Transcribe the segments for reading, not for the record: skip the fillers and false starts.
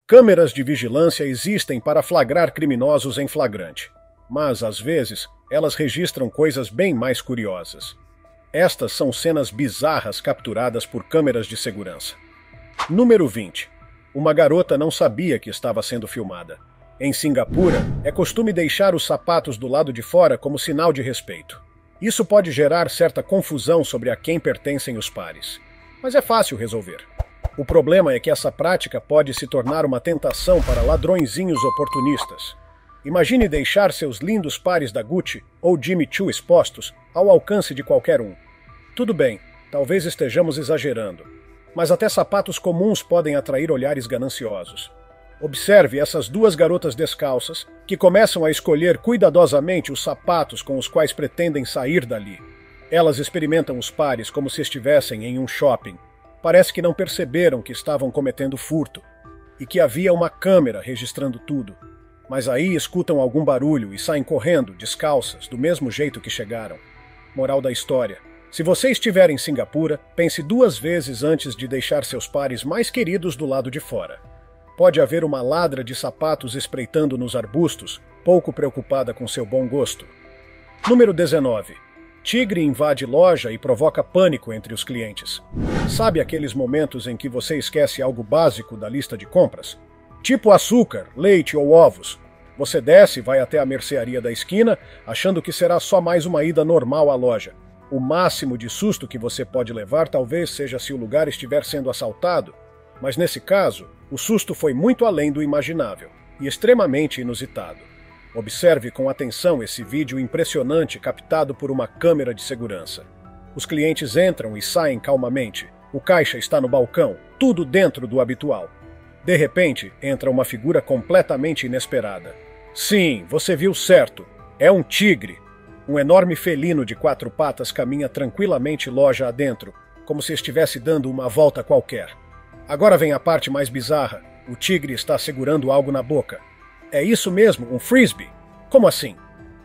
Câmeras de vigilância existem para flagrar criminosos em flagrante, mas, às vezes, elas registram coisas bem mais curiosas. Estas são cenas bizarras capturadas por câmeras de segurança. Número 20. Uma garota não sabia que estava sendo filmada. Em Singapura, é costume deixar os sapatos do lado de fora como sinal de respeito. Isso pode gerar certa confusão sobre a quem pertencem os pares, mas é fácil resolver. O problema é que essa prática pode se tornar uma tentação para ladrõezinhos oportunistas. Imagine deixar seus lindos pares da Gucci ou Jimmy Choo expostos ao alcance de qualquer um. Tudo bem, talvez estejamos exagerando, mas até sapatos comuns podem atrair olhares gananciosos. Observe essas duas garotas descalças que começam a escolher cuidadosamente os sapatos com os quais pretendem sair dali. Elas experimentam os pares como se estivessem em um shopping. Parece que não perceberam que estavam cometendo furto e que havia uma câmera registrando tudo. Mas aí escutam algum barulho e saem correndo, descalças, do mesmo jeito que chegaram. Moral da história: se você estiver em Singapura, pense duas vezes antes de deixar seus pares mais queridos do lado de fora. Pode haver uma ladra de sapatos espreitando nos arbustos, pouco preocupada com seu bom gosto. Número 19. Tigre invade loja e provoca pânico entre os clientes. Sabe aqueles momentos em que você esquece algo básico da lista de compras? Tipo açúcar, leite ou ovos. Você desce e vai até a mercearia da esquina, achando que será só mais uma ida normal à loja. O máximo de susto que você pode levar talvez seja se o lugar estiver sendo assaltado, mas nesse caso, o susto foi muito além do imaginável e extremamente inusitado. Observe com atenção esse vídeo impressionante captado por uma câmera de segurança. Os clientes entram e saem calmamente. O caixa está no balcão, tudo dentro do habitual. De repente, entra uma figura completamente inesperada. Sim, você viu certo. É um tigre. Um enorme felino de 4 patas caminha tranquilamente loja adentro, como se estivesse dando uma volta qualquer. Agora vem a parte mais bizarra. O tigre está segurando algo na boca. É isso mesmo, um frisbee? Como assim?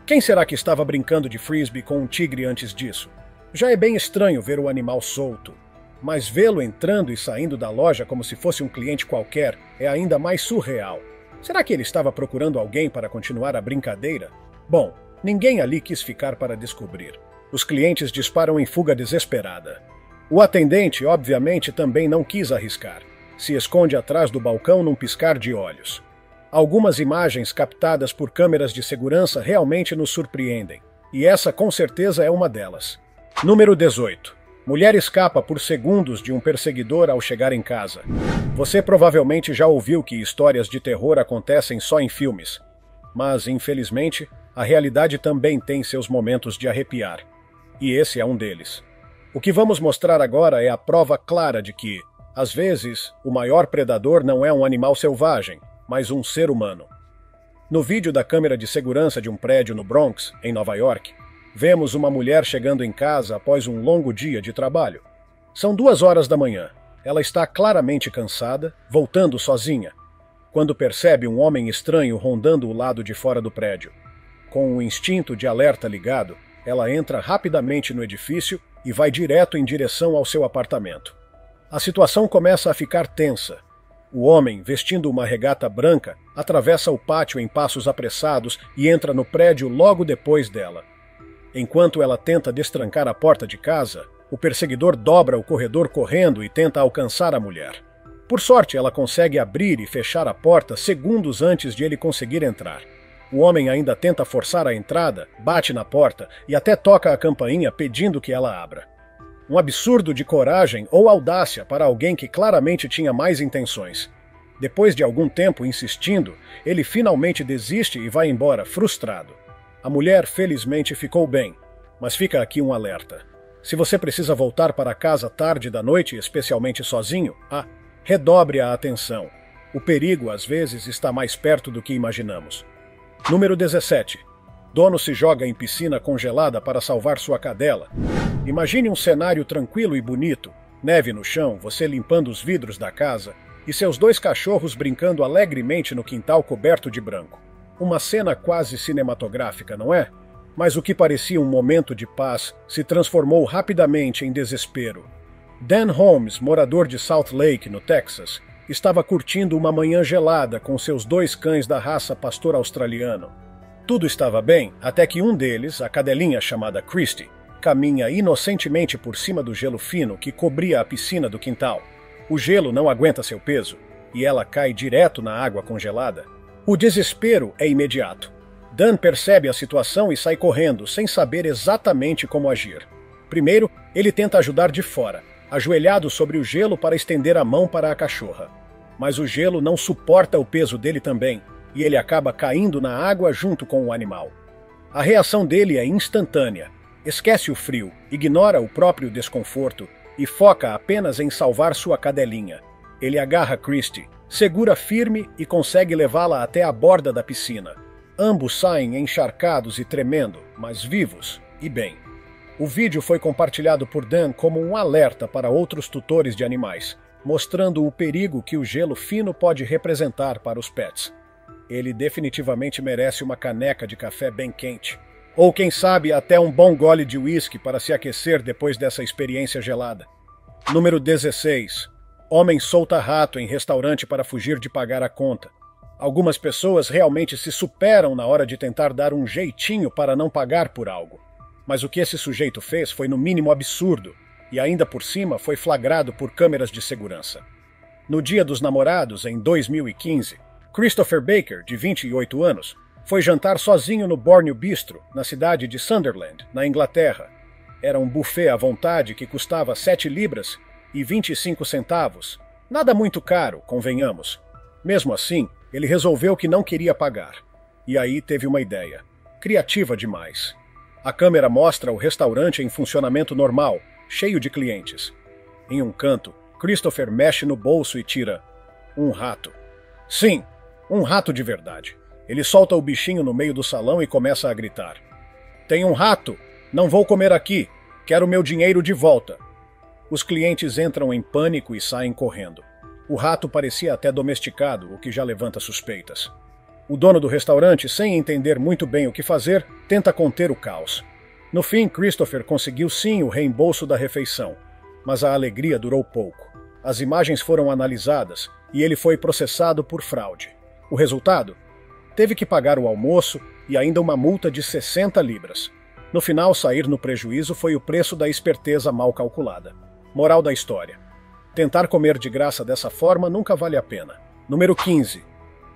Quem será que estava brincando de frisbee com um tigre antes disso? Já é bem estranho ver o animal solto, mas vê-lo entrando e saindo da loja como se fosse um cliente qualquer é ainda mais surreal. Será que ele estava procurando alguém para continuar a brincadeira? Bom, ninguém ali quis ficar para descobrir. Os clientes disparam em fuga desesperada. O atendente, obviamente, também não quis arriscar. Se esconde atrás do balcão num piscar de olhos. Algumas imagens captadas por câmeras de segurança realmente nos surpreendem, e essa com certeza é uma delas. Número 18. Mulher escapa por segundos de um perseguidor ao chegar em casa. Você provavelmente já ouviu que histórias de terror acontecem só em filmes, mas, infelizmente, a realidade também tem seus momentos de arrepiar, e esse é um deles. O que vamos mostrar agora é a prova clara de que, às vezes, o maior predador não é um animal selvagem, mas um ser humano. No vídeo da câmera de segurança de um prédio no Bronx, em Nova York, vemos uma mulher chegando em casa após um longo dia de trabalho. São 2 horas da manhã. Ela está claramente cansada, voltando sozinha, quando percebe um homem estranho rondando o lado de fora do prédio. Com o instinto de alerta ligado, ela entra rapidamente no edifício e vai direto em direção ao seu apartamento. A situação começa a ficar tensa. O homem, vestindo uma regata branca, atravessa o pátio em passos apressados e entra no prédio logo depois dela. Enquanto ela tenta destrancar a porta de casa, o perseguidor dobra o corredor correndo e tenta alcançar a mulher. Por sorte, ela consegue abrir e fechar a porta segundos antes de ele conseguir entrar. O homem ainda tenta forçar a entrada, bate na porta e até toca a campainha pedindo que ela abra. Um absurdo de coragem ou audácia para alguém que claramente tinha mais intenções. Depois de algum tempo insistindo, ele finalmente desiste e vai embora, frustrado. A mulher, felizmente, ficou bem, mas fica aqui um alerta. Se você precisa voltar para casa tarde da noite, especialmente sozinho, redobre a atenção. O perigo, às vezes, está mais perto do que imaginamos. Número 17. Dono se joga em piscina congelada para salvar sua cadela. Imagine um cenário tranquilo e bonito, neve no chão, você limpando os vidros da casa e seus 2 cachorros brincando alegremente no quintal coberto de branco. Uma cena quase cinematográfica, não é? Mas o que parecia um momento de paz se transformou rapidamente em desespero. Dan Holmes, morador de Salt Lake, no Texas, estava curtindo uma manhã gelada com seus 2 cães da raça pastor australiano. Tudo estava bem até que um deles, a cadelinha chamada Christy, caminha inocentemente por cima do gelo fino que cobria a piscina do quintal. O gelo não aguenta seu peso e ela cai direto na água congelada. O desespero é imediato. Dan percebe a situação e sai correndo, sem saber exatamente como agir. Primeiro, ele tenta ajudar de fora, ajoelhado sobre o gelo para estender a mão para a cachorra. Mas o gelo não suporta o peso dele também, e ele acaba caindo na água junto com o animal. A reação dele é instantânea. Esquece o frio, ignora o próprio desconforto e foca apenas em salvar sua cadelinha. Ele agarra Christy, segura firme e consegue levá-la até a borda da piscina. Ambos saem encharcados e tremendo, mas vivos e bem. O vídeo foi compartilhado por Dan como um alerta para outros tutores de animais, mostrando o perigo que o gelo fino pode representar para os pets. Ele definitivamente merece uma caneca de café bem quente. Ou quem sabe até um bom gole de uísque para se aquecer depois dessa experiência gelada. Número 16. Homem solta rato em restaurante para fugir de pagar a conta. Algumas pessoas realmente se superam na hora de tentar dar um jeitinho para não pagar por algo. Mas o que esse sujeito fez foi no mínimo absurdo, e ainda por cima foi flagrado por câmeras de segurança. No Dia dos Namorados, em 2015, Christopher Baker, de 28 anos, foi jantar sozinho no Borneo Bistro, na cidade de Sunderland, na Inglaterra. Era um buffet à vontade que custava 7 libras e 25 centavos. Nada muito caro, convenhamos. Mesmo assim, ele resolveu que não queria pagar. E aí teve uma ideia. Criativa demais. A câmera mostra o restaurante em funcionamento normal, cheio de clientes. Em um canto, Christopher mexe no bolso e tira um rato. Sim, um rato de verdade. Ele solta o bichinho no meio do salão e começa a gritar. Tem um rato! Não vou comer aqui! Quero meu dinheiro de volta! Os clientes entram em pânico e saem correndo. O rato parecia até domesticado, o que já levanta suspeitas. O dono do restaurante, sem entender muito bem o que fazer, tenta conter o caos. No fim, Christopher conseguiu sim o reembolso da refeição, mas a alegria durou pouco. As imagens foram analisadas e ele foi processado por fraude. O resultado? Teve que pagar o almoço e ainda uma multa de 60 libras. No final, sair no prejuízo foi o preço da esperteza mal calculada. Moral da história. Tentar comer de graça dessa forma nunca vale a pena. Número 15.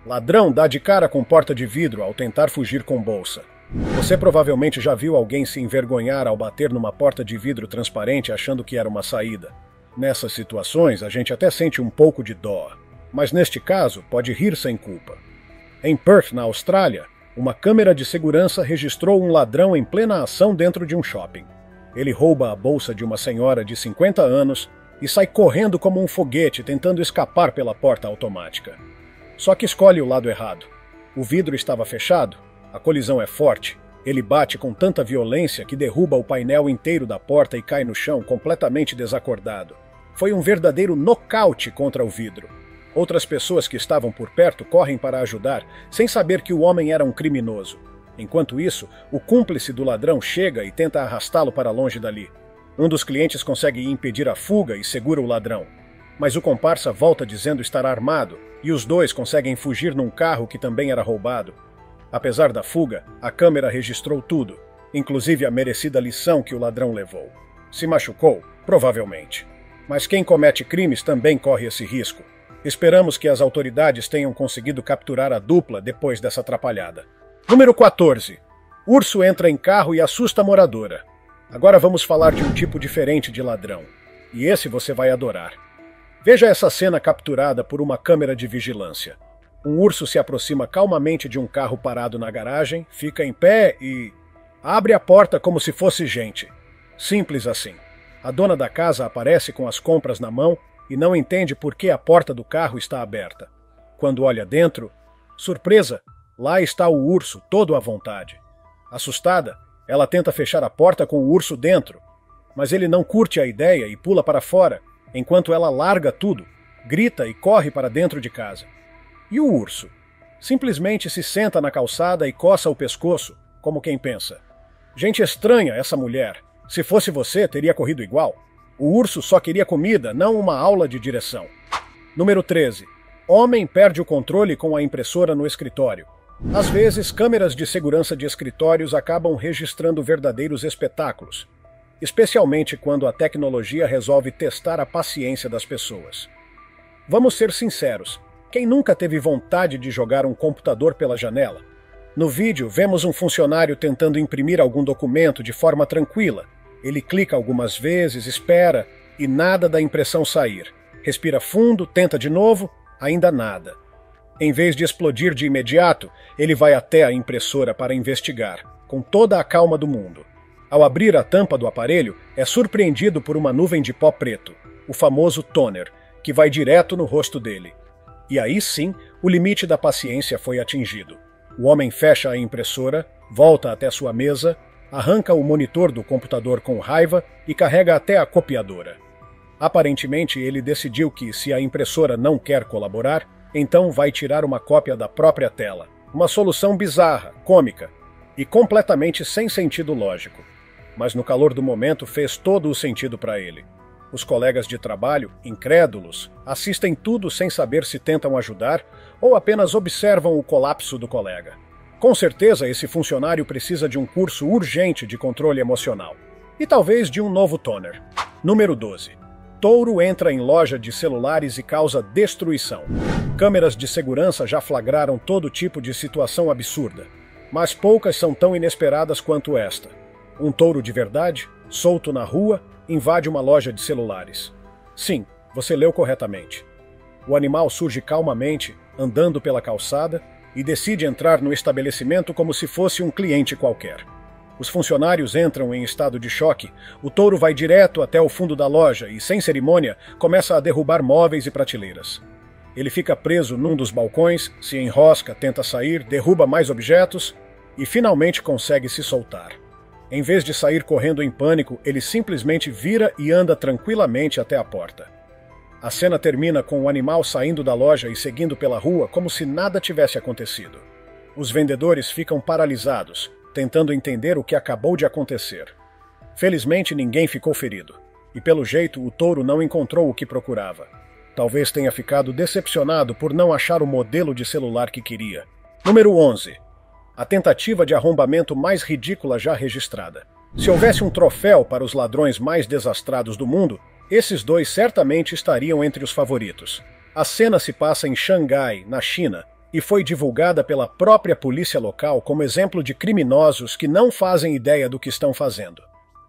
Ladrão dá de cara com porta de vidro ao tentar fugir com bolsa. Você provavelmente já viu alguém se envergonhar ao bater numa porta de vidro transparente achando que era uma saída. Nessas situações, a gente até sente um pouco de dó, mas neste caso pode rir sem culpa. Em Perth, na Austrália, uma câmera de segurança registrou um ladrão em plena ação dentro de um shopping. Ele rouba a bolsa de uma senhora de 50 anos e sai correndo como um foguete tentando escapar pela porta automática. Só que escolhe o lado errado. O vidro estava fechado, a colisão é forte, ele bate com tanta violência que derruba o painel inteiro da porta e cai no chão completamente desacordado. Foi um verdadeiro nocaute contra o vidro. Outras pessoas que estavam por perto correm para ajudar, sem saber que o homem era um criminoso. Enquanto isso, o cúmplice do ladrão chega e tenta arrastá-lo para longe dali. Um dos clientes consegue impedir a fuga e segura o ladrão. Mas o comparsa volta dizendo estar armado, e os dois conseguem fugir num carro que também era roubado. Apesar da fuga, a câmera registrou tudo, inclusive a merecida lição que o ladrão levou. Se machucou? Provavelmente. Mas quem comete crimes também corre esse risco. Esperamos que as autoridades tenham conseguido capturar a dupla depois dessa atrapalhada. Número 14. Urso entra em carro e assusta a moradora. Agora vamos falar de um tipo diferente de ladrão. E esse você vai adorar. Veja essa cena capturada por uma câmera de vigilância. Um urso se aproxima calmamente de um carro parado na garagem, fica em pé e abre a porta como se fosse gente. Simples assim. A dona da casa aparece com as compras na mão e não entende por que a porta do carro está aberta. Quando olha dentro, surpresa, lá está o urso, todo à vontade. Assustada, ela tenta fechar a porta com o urso dentro, mas ele não curte a ideia e pula para fora, enquanto ela larga tudo, grita e corre para dentro de casa. E o urso? Simplesmente se senta na calçada e coça o pescoço, como quem pensa: gente estranha essa mulher. Se fosse você, teria corrido igual. O urso só queria comida, não uma aula de direção. Número 13. Homem perde o controle com a impressora no escritório. Às vezes, câmeras de segurança de escritórios acabam registrando verdadeiros espetáculos, especialmente quando a tecnologia resolve testar a paciência das pessoas. Vamos ser sinceros, quem nunca teve vontade de jogar um computador pela janela? No vídeo, vemos um funcionário tentando imprimir algum documento de forma tranquila. Ele clica algumas vezes, espera, e nada da impressão sair. Respira fundo, tenta de novo, ainda nada. Em vez de explodir de imediato, ele vai até a impressora para investigar, com toda a calma do mundo. Ao abrir a tampa do aparelho, é surpreendido por uma nuvem de pó preto, o famoso toner, que vai direto no rosto dele. E aí sim, o limite da paciência foi atingido. O homem fecha a impressora, volta até sua mesa, arranca o monitor do computador com raiva e carrega até a copiadora. Aparentemente, ele decidiu que, se a impressora não quer colaborar, então vai tirar uma cópia da própria tela. Uma solução bizarra, cômica e completamente sem sentido lógico. Mas no calor do momento fez todo o sentido para ele. Os colegas de trabalho, incrédulos, assistem tudo sem saber se tentam ajudar ou apenas observam o colapso do colega. Com certeza, esse funcionário precisa de um curso urgente de controle emocional. E talvez de um novo toner. Número 12. Touro entra em loja de celulares e causa destruição. Câmeras de segurança já flagraram todo tipo de situação absurda, mas poucas são tão inesperadas quanto esta. Um touro de verdade, solto na rua, invade uma loja de celulares. Sim, você leu corretamente. O animal surge calmamente, andando pela calçada, e decide entrar no estabelecimento como se fosse um cliente qualquer. Os funcionários entram em estado de choque, o touro vai direto até o fundo da loja e, sem cerimônia, começa a derrubar móveis e prateleiras. Ele fica preso num dos balcões, se enrosca, tenta sair, derruba mais objetos e finalmente consegue se soltar. Em vez de sair correndo em pânico, ele simplesmente vira e anda tranquilamente até a porta. A cena termina com o animal saindo da loja e seguindo pela rua como se nada tivesse acontecido. Os vendedores ficam paralisados, tentando entender o que acabou de acontecer. Felizmente ninguém ficou ferido, e pelo jeito o touro não encontrou o que procurava. Talvez tenha ficado decepcionado por não achar o modelo de celular que queria. Número 11. A tentativa de arrombamento mais ridícula já registrada. Se houvesse um troféu para os ladrões mais desastrados do mundo, esses dois certamente estariam entre os favoritos. A cena se passa em Xangai, na China, e foi divulgada pela própria polícia local como exemplo de criminosos que não fazem ideia do que estão fazendo.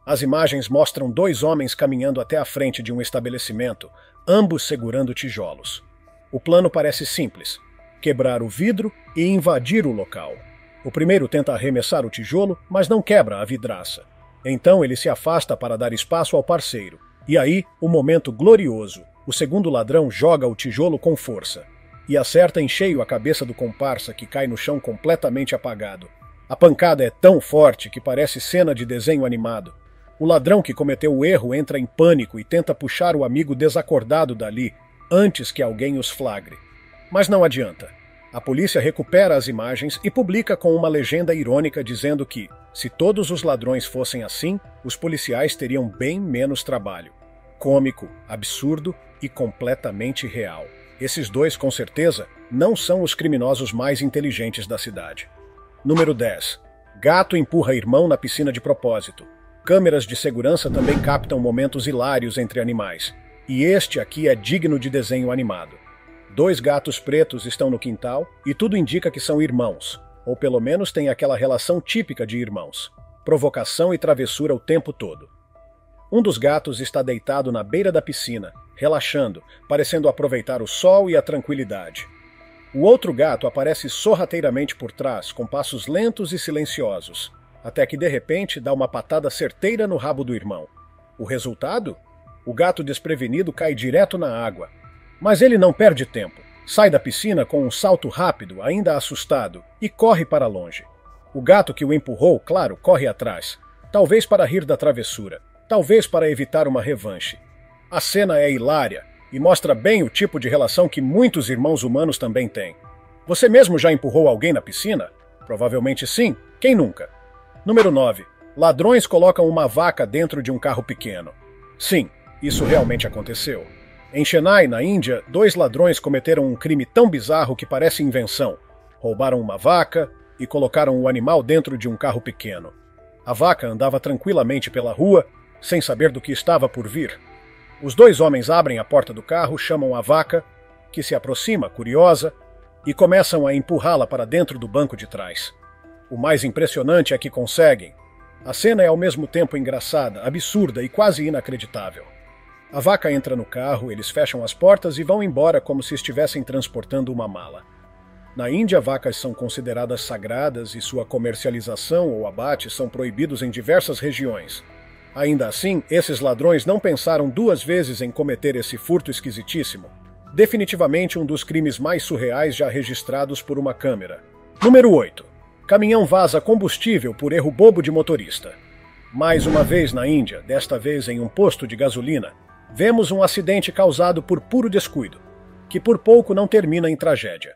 As imagens mostram dois homens caminhando até a frente de um estabelecimento, ambos segurando tijolos. O plano parece simples: quebrar o vidro e invadir o local. O primeiro tenta arremessar o tijolo, mas não quebra a vidraça. Então ele se afasta para dar espaço ao parceiro. E aí, o momento glorioso. O segundo ladrão joga o tijolo com força e acerta em cheio a cabeça do comparsa, que cai no chão completamente apagado. A pancada é tão forte que parece cena de desenho animado. O ladrão que cometeu o erro entra em pânico e tenta puxar o amigo desacordado dali, antes que alguém os flagre. Mas não adianta. A polícia recupera as imagens e publica com uma legenda irônica dizendo que, se todos os ladrões fossem assim, os policiais teriam bem menos trabalho. Cômico, absurdo e completamente real. Esses dois, com certeza, não são os criminosos mais inteligentes da cidade. Número 10. Gato empurra irmão na piscina de propósito. Câmeras de segurança também captam momentos hilários entre animais. E este aqui é digno de desenho animado. Dois gatos pretos estão no quintal e tudo indica que são irmãos, ou pelo menos têm aquela relação típica de irmãos. Provocação e travessura o tempo todo. Um dos gatos está deitado na beira da piscina, relaxando, parecendo aproveitar o sol e a tranquilidade. O outro gato aparece sorrateiramente por trás, com passos lentos e silenciosos, até que de repente dá uma patada certeira no rabo do irmão. O resultado? O gato desprevenido cai direto na água. Mas ele não perde tempo. Sai da piscina com um salto rápido, ainda assustado, e corre para longe. O gato que o empurrou, claro, corre atrás. Talvez para rir da travessura. Talvez para evitar uma revanche. A cena é hilária e mostra bem o tipo de relação que muitos irmãos humanos também têm. Você mesmo já empurrou alguém na piscina? Provavelmente sim. Quem nunca? Número 9. Ladrões colocam uma vaca dentro de um carro pequeno. Sim, isso realmente aconteceu. Em Chennai, na Índia, 2 ladrões cometeram um crime tão bizarro que parece invenção. Roubaram uma vaca e colocaram o animal dentro de um carro pequeno. A vaca andava tranquilamente pela rua, sem saber do que estava por vir. Os 2 homens abrem a porta do carro, chamam a vaca, que se aproxima, curiosa, e começam a empurrá-la para dentro do banco de trás. O mais impressionante é que conseguem. A cena é ao mesmo tempo engraçada, absurda e quase inacreditável. A vaca entra no carro, eles fecham as portas e vão embora como se estivessem transportando uma mala. Na Índia, vacas são consideradas sagradas e sua comercialização ou abate são proibidos em diversas regiões. Ainda assim, esses ladrões não pensaram 2 vezes em cometer esse furto esquisitíssimo. Definitivamente um dos crimes mais surreais já registrados por uma câmera. Número 8. Caminhão vaza combustível por erro bobo de motorista. Mais uma vez na Índia, desta vez em um posto de gasolina, vemos um acidente causado por puro descuido, que por pouco não termina em tragédia.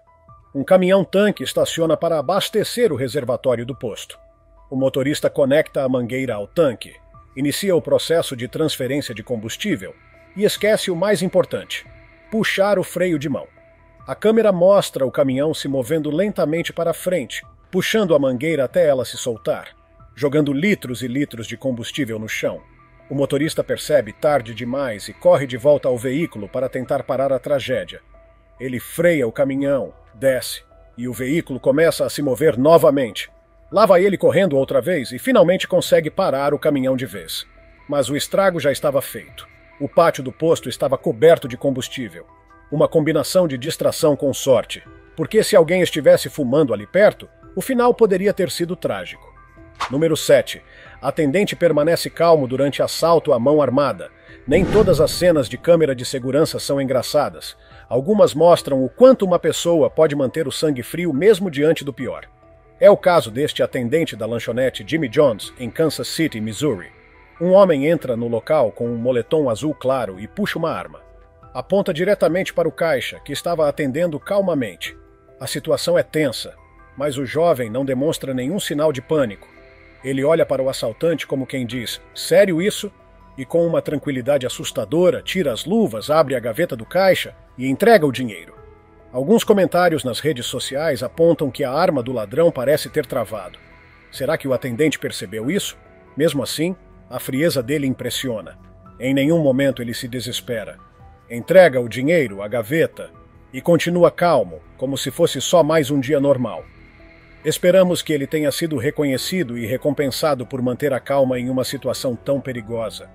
Um caminhão-tanque estaciona para abastecer o reservatório do posto. O motorista conecta a mangueira ao tanque, inicia o processo de transferência de combustível e esquece o mais importante: puxar o freio de mão. A câmera mostra o caminhão se movendo lentamente para frente, puxando a mangueira até ela se soltar, jogando litros e litros de combustível no chão. O motorista percebe tarde demais e corre de volta ao veículo para tentar parar a tragédia. Ele freia o caminhão, desce, e o veículo começa a se mover novamente. Lá vai ele correndo outra vez e finalmente consegue parar o caminhão de vez. Mas o estrago já estava feito. O pátio do posto estava coberto de combustível. Uma combinação de distração com sorte, porque se alguém estivesse fumando ali perto, o final poderia ter sido trágico. Número 7. Atendente permanece calmo durante assalto à mão armada. Nem todas as cenas de câmera de segurança são engraçadas. Algumas mostram o quanto uma pessoa pode manter o sangue frio mesmo diante do pior. É o caso deste atendente da lanchonete Jimmy John's, em Kansas City, Missouri. Um homem entra no local com um moletom azul claro e puxa uma arma. Aponta diretamente para o caixa, que estava atendendo calmamente. A situação é tensa, mas o jovem não demonstra nenhum sinal de pânico. Ele olha para o assaltante como quem diz: "Sério isso?" E com uma tranquilidade assustadora, tira as luvas, abre a gaveta do caixa e entrega o dinheiro. Alguns comentários nas redes sociais apontam que a arma do ladrão parece ter travado. Será que o atendente percebeu isso? Mesmo assim, a frieza dele impressiona. Em nenhum momento ele se desespera. Entrega o dinheiro, a gaveta, e continua calmo, como se fosse só mais um dia normal. Esperamos que ele tenha sido reconhecido e recompensado por manter a calma em uma situação tão perigosa.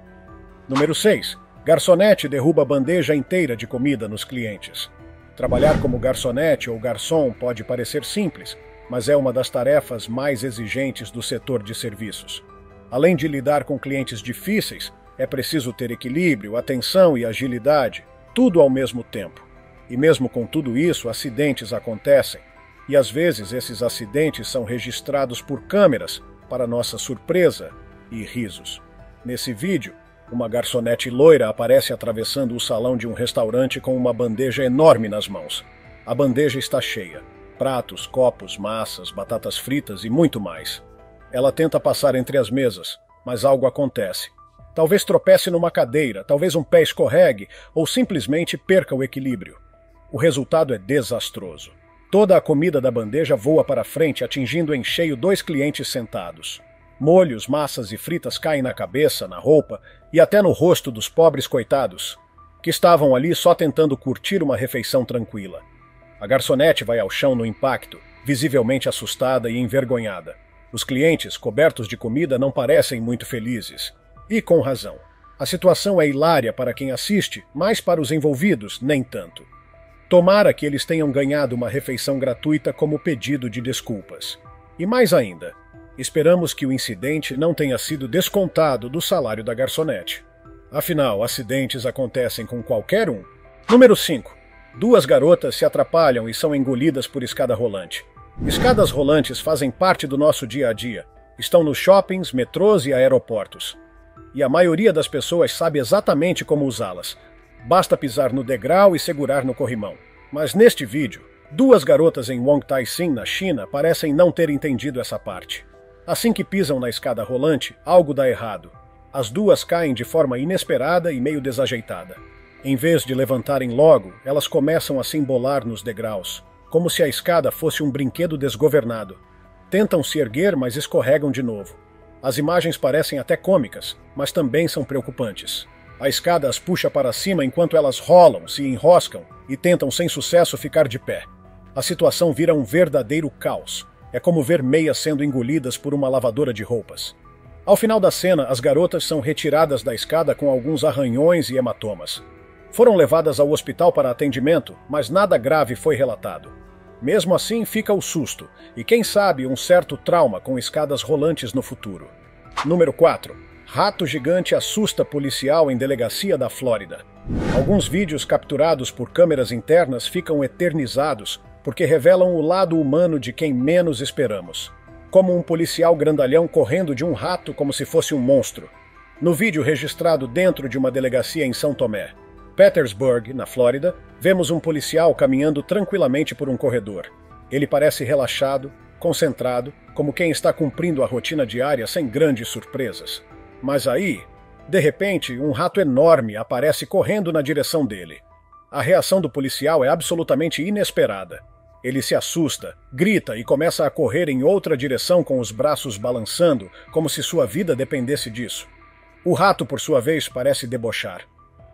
Número 6. Garçonete derruba bandeja inteira de comida nos clientes. Trabalhar como garçonete ou garçom pode parecer simples, mas é uma das tarefas mais exigentes do setor de serviços. Além de lidar com clientes difíceis, é preciso ter equilíbrio, atenção e agilidade, tudo ao mesmo tempo. E mesmo com tudo isso, acidentes acontecem. E às vezes esses acidentes são registrados por câmeras, para nossa surpresa e risos. Nesse vídeo, uma garçonete loira aparece atravessando o salão de um restaurante com uma bandeja enorme nas mãos. A bandeja está cheia. Pratos, copos, massas, batatas fritas e muito mais. Ela tenta passar entre as mesas, mas algo acontece. Talvez tropece numa cadeira, talvez um pé escorregue ou simplesmente perca o equilíbrio. O resultado é desastroso. Toda a comida da bandeja voa para frente, atingindo em cheio 2 clientes sentados. Molhos, massas e fritas caem na cabeça, na roupa e até no rosto dos pobres coitados, que estavam ali só tentando curtir uma refeição tranquila. A garçonete vai ao chão no impacto, visivelmente assustada e envergonhada. Os clientes, cobertos de comida, não parecem muito felizes. E com razão. A situação é hilária para quem assiste, mas para os envolvidos, nem tanto. Tomara que eles tenham ganhado uma refeição gratuita como pedido de desculpas. E mais ainda, esperamos que o incidente não tenha sido descontado do salário da garçonete. Afinal, acidentes acontecem com qualquer um. Número 5. 2 garotas se atrapalham e são engolidas por escada rolante. Escadas rolantes fazem parte do nosso dia a dia. Estão nos shoppings, metrôs e aeroportos. E a maioria das pessoas sabe exatamente como usá-las. Basta pisar no degrau e segurar no corrimão. Mas neste vídeo, 2 garotas em Wongtai-sin, na China, parecem não ter entendido essa parte. Assim que pisam na escada rolante, algo dá errado. As 2 caem de forma inesperada e meio desajeitada. Em vez de levantarem logo, elas começam a se embolar nos degraus, como se a escada fosse um brinquedo desgovernado. Tentam se erguer, mas escorregam de novo. As imagens parecem até cômicas, mas também são preocupantes. A escada as puxa para cima enquanto elas rolam, se enroscam e tentam sem sucesso ficar de pé. A situação vira um verdadeiro caos. É como ver meias sendo engolidas por uma lavadora de roupas. Ao final da cena, as garotas são retiradas da escada com alguns arranhões e hematomas. Foram levadas ao hospital para atendimento, mas nada grave foi relatado. Mesmo assim, fica o susto, e quem sabe um certo trauma com escadas rolantes no futuro. Número 4. Rato gigante assusta policial em delegacia da Flórida. Alguns vídeos capturados por câmeras internas ficam eternizados porque revelam o lado humano de quem menos esperamos. Como um policial grandalhão correndo de um rato como se fosse um monstro. No vídeo registrado dentro de uma delegacia em São Tomé, Petersburg, na Flórida, vemos um policial caminhando tranquilamente por um corredor. Ele parece relaxado, concentrado, como quem está cumprindo a rotina diária sem grandes surpresas. Mas aí, de repente, um rato enorme aparece correndo na direção dele. A reação do policial é absolutamente inesperada. Ele se assusta, grita e começa a correr em outra direção com os braços balançando, como se sua vida dependesse disso. O rato, por sua vez, parece debochar.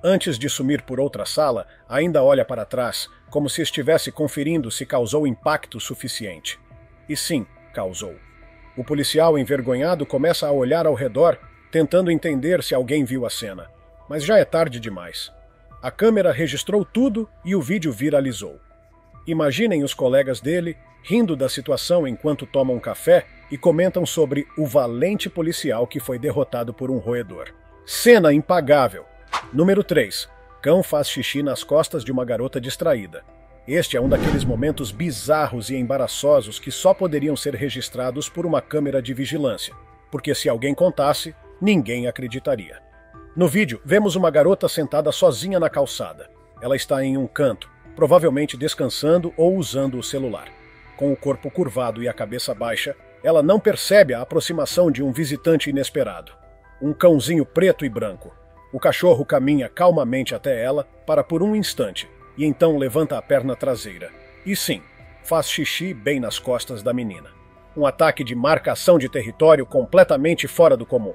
Antes de sumir por outra sala, ainda olha para trás, como se estivesse conferindo se causou impacto suficiente. E sim, causou. O policial, envergonhado, começa a olhar ao redor, tentando entender se alguém viu a cena. Mas já é tarde demais. A câmera registrou tudo e o vídeo viralizou. Imaginem os colegas dele rindo da situação enquanto tomam café e comentam sobre o valente policial que foi derrotado por um roedor. Cena impagável. Número 3. Cão faz xixi nas costas de uma garota distraída. Este é um daqueles momentos bizarros e embaraçosos que só poderiam ser registrados por uma câmera de vigilância, porque se alguém contasse, ninguém acreditaria. No vídeo, vemos uma garota sentada sozinha na calçada. Ela está em um canto, provavelmente descansando ou usando o celular. Com o corpo curvado e a cabeça baixa, ela não percebe a aproximação de um visitante inesperado. Um cãozinho preto e branco. O cachorro caminha calmamente até ela para por um instante, e então levanta a perna traseira. E sim, faz xixi bem nas costas da menina. Um ataque de marcação de território completamente fora do comum.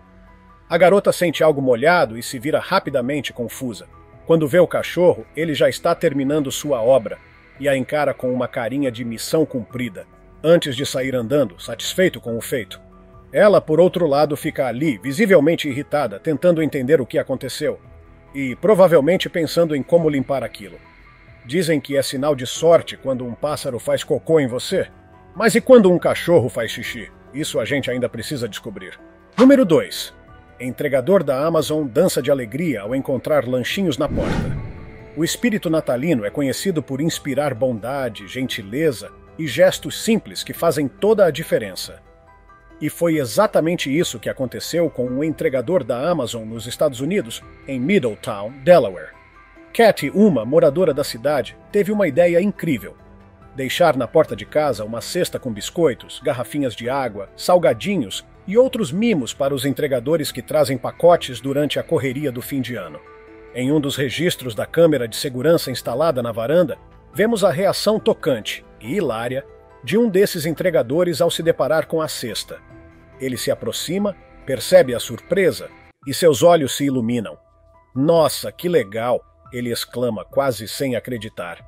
A garota sente algo molhado e se vira rapidamente confusa. Quando vê o cachorro, ele já está terminando sua obra e a encara com uma carinha de missão cumprida, antes de sair andando, satisfeito com o feito. Ela, por outro lado, fica ali, visivelmente irritada, tentando entender o que aconteceu e provavelmente pensando em como limpar aquilo. Dizem que é sinal de sorte quando um pássaro faz cocô em você. Mas e quando um cachorro faz xixi? Isso a gente ainda precisa descobrir. Número 2. Entregador da Amazon dança de alegria ao encontrar lanchinhos na porta. O espírito natalino é conhecido por inspirar bondade, gentileza e gestos simples que fazem toda a diferença. E foi exatamente isso que aconteceu com um entregador da Amazon nos Estados Unidos, em Middletown, Delaware. Kathy, uma moradora da cidade, teve uma ideia incrível. Deixar na porta de casa uma cesta com biscoitos, garrafinhas de água, salgadinhos e outros mimos para os entregadores que trazem pacotes durante a correria do fim de ano. Em um dos registros da câmera de segurança instalada na varanda, vemos a reação tocante e hilária de um desses entregadores ao se deparar com a cesta. Ele se aproxima, percebe a surpresa e seus olhos se iluminam. "Nossa, que legal!" ele exclama, quase sem acreditar.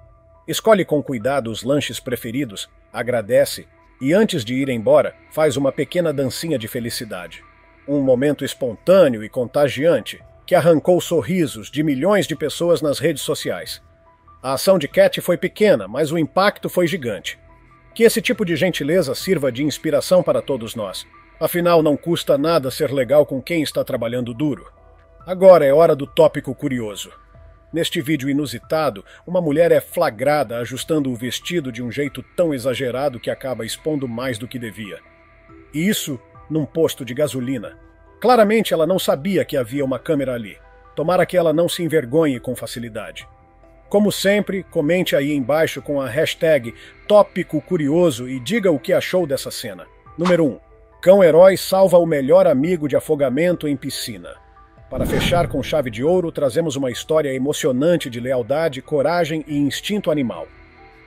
Escolhe com cuidado os lanches preferidos, agradece e, antes de ir embora, faz uma pequena dancinha de felicidade. Um momento espontâneo e contagiante que arrancou sorrisos de milhões de pessoas nas redes sociais. A ação de Kathy foi pequena, mas o impacto foi gigante. Que esse tipo de gentileza sirva de inspiração para todos nós. Afinal, não custa nada ser legal com quem está trabalhando duro. Agora é hora do tópico curioso. Neste vídeo inusitado, uma mulher é flagrada ajustando o vestido de um jeito tão exagerado que acaba expondo mais do que devia. E isso num posto de gasolina. Claramente ela não sabia que havia uma câmera ali. Tomara que ela não se envergonhe com facilidade. Como sempre, comente aí embaixo com a hashtag Tópico Curioso e diga o que achou dessa cena. Número 1. Cão-herói salva o melhor amigo de afogamento em piscina. Para fechar com chave de ouro, trazemos uma história emocionante de lealdade, coragem e instinto animal.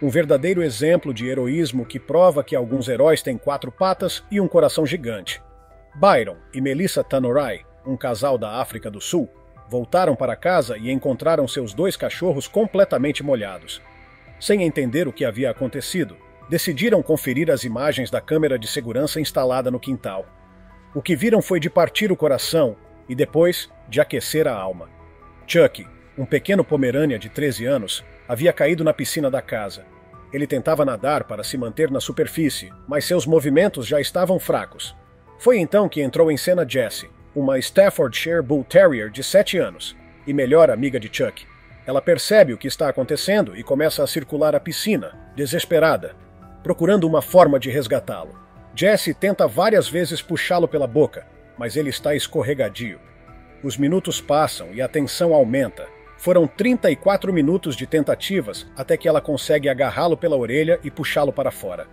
Um verdadeiro exemplo de heroísmo que prova que alguns heróis têm 4 patas e um coração gigante. Byron e Melissa Tanorai, um casal da África do Sul, voltaram para casa e encontraram seus 2 cachorros completamente molhados. Sem entender o que havia acontecido, decidiram conferir as imagens da câmera de segurança instalada no quintal. O que viram foi de partir o coração e depois de aquecer a alma. Chuck, um pequeno pomerânia de 13 anos, havia caído na piscina da casa. Ele tentava nadar para se manter na superfície, mas seus movimentos já estavam fracos. Foi então que entrou em cena Jessie, uma Staffordshire Bull Terrier de 7 anos, e melhor amiga de Chuck. Ela percebe o que está acontecendo e começa a circular a piscina, desesperada, procurando uma forma de resgatá-lo. Jessie tenta várias vezes puxá-lo pela boca, mas ele está escorregadio. Os minutos passam e a tensão aumenta. Foram 34 minutos de tentativas até que ela consegue agarrá-lo pela orelha e puxá-lo para fora.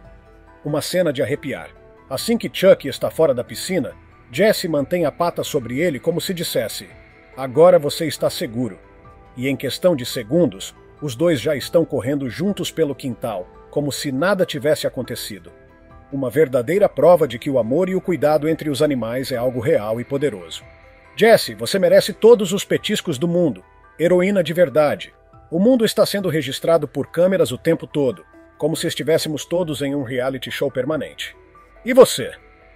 Uma cena de arrepiar. Assim que Chuck está fora da piscina, Jessie mantém a pata sobre ele como se dissesse: "Agora você está seguro." E em questão de segundos, os dois já estão correndo juntos pelo quintal, como se nada tivesse acontecido. Uma verdadeira prova de que o amor e o cuidado entre os animais é algo real e poderoso. Jessie, você merece todos os petiscos do mundo. Heroína de verdade. O mundo está sendo registrado por câmeras o tempo todo, como se estivéssemos todos em um reality show permanente. E você?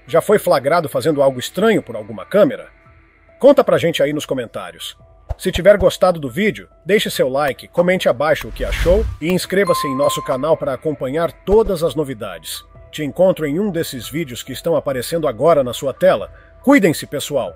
Já foi flagrado fazendo algo estranho por alguma câmera? Conta pra gente aí nos comentários. Se tiver gostado do vídeo, deixe seu like, comente abaixo o que achou e inscreva-se em nosso canal para acompanhar todas as novidades. Te encontro em um desses vídeos que estão aparecendo agora na sua tela. Cuidem-se, pessoal!